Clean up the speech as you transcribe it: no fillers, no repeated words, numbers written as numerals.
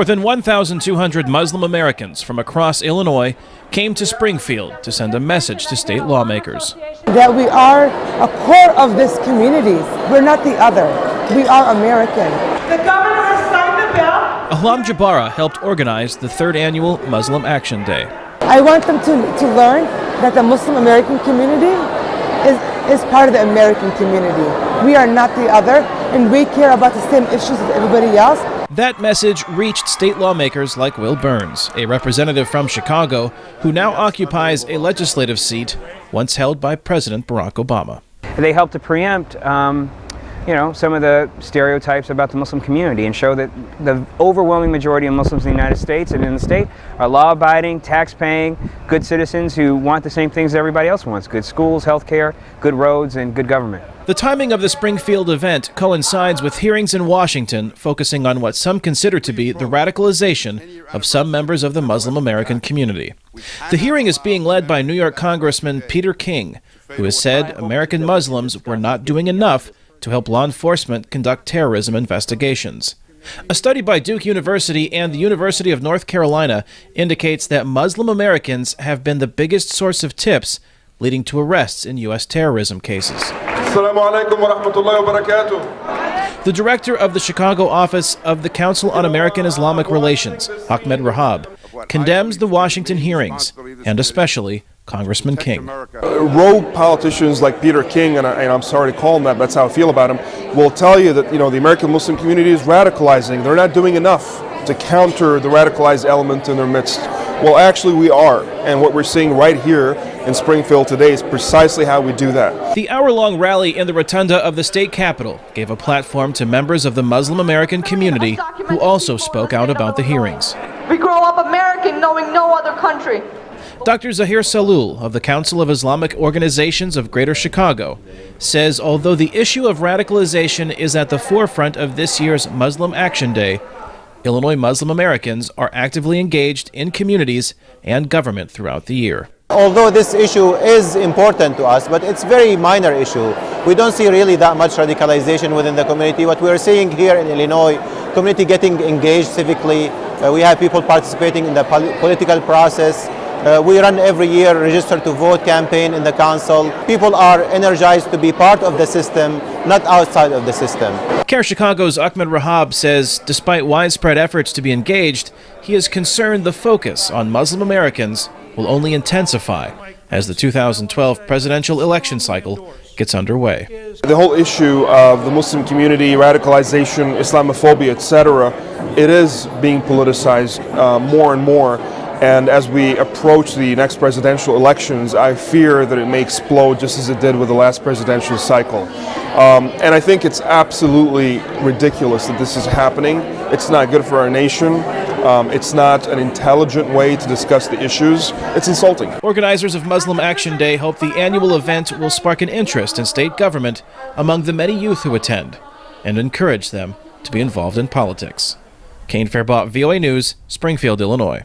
More than 1,200 Muslim Americans from across Illinois came to Springfield to send a message to state lawmakers. That we are a core of this community. We're not the other. We are American. The governor has signed the bill. Ahlam Jabara helped organize the 3rd annual Muslim Action Day. I want them to learn that the Muslim American community is part of the American community. We are not the other, and we care about the same issues as everybody else. That message reached state lawmakers like Will Burns, a representative from Chicago who now occupies a legislative seat once held by President Barack Obama. They help to preempt some of the stereotypes about the Muslim community and show that the overwhelming majority of Muslims in the United States and in the state are law-abiding, tax-paying, good citizens who want the same things everybody else wants: good schools, health care, good roads, and good government. The timing of the Springfield event coincides with hearings in Washington focusing on what some consider to be the radicalization of some members of the Muslim American community. The hearing is being led by New York Congressman Peter King, who has said American Muslims were not doing enough to help law enforcement conduct terrorism investigations. A study by Duke University and the University of North Carolina indicates that Muslim Americans have been the biggest source of tips leading to arrests in U.S. terrorism cases. The director of the Chicago office of the Council on American Islamic Relations, Ahmed Rahab, condemns the Washington hearings, and especially Congressman King. Rogue politicians like Peter King, and I'm sorry to call him that, but that's how I feel about him, will tell you that the American Muslim community is radicalizing. They're not doing enough to counter the radicalized element in their midst. Well, actually we are, and what we're seeing right here in Springfield today is precisely how we do that. The hour-long rally in the rotunda of the state capitol gave a platform to members of the Muslim American community who also spoke out about the hearings. We grow up American knowing no other country. Dr. Zahir Salul of the Council of Islamic Organizations of Greater Chicago says although the issue of radicalization is at the forefront of this year's Muslim Action Day, Illinois Muslim Americans are actively engaged in communities and government throughout the year. Although this issue is important to us, but it's a very minor issue. We don't see really that much radicalization within the community. What we're seeing here in Illinois, community getting engaged civically. We have people participating in the political process. We run every year register to vote campaign in the council. People are energized to be part of the system, not outside of the system. CARE Chicago's Ahmed Rahab says despite widespread efforts to be engaged, he is concerned the focus on Muslim Americans will only intensify as the 2012 presidential election cycle gets underway. The whole issue of the Muslim community, radicalization, Islamophobia, etc., it is being politicized more and more. And as we approach the next presidential elections, I fear that it may explode just as it did with the last presidential cycle. And I think it's absolutely ridiculous that this is happening. It's not good for our nation. It's not an intelligent way to discuss the issues. It's insulting. Organizers of Muslim Action Day hope the annual event will spark an interest in state government among the many youth who attend and encourage them to be involved in politics. Kane, Farabaugh, VOA News, Springfield, Illinois.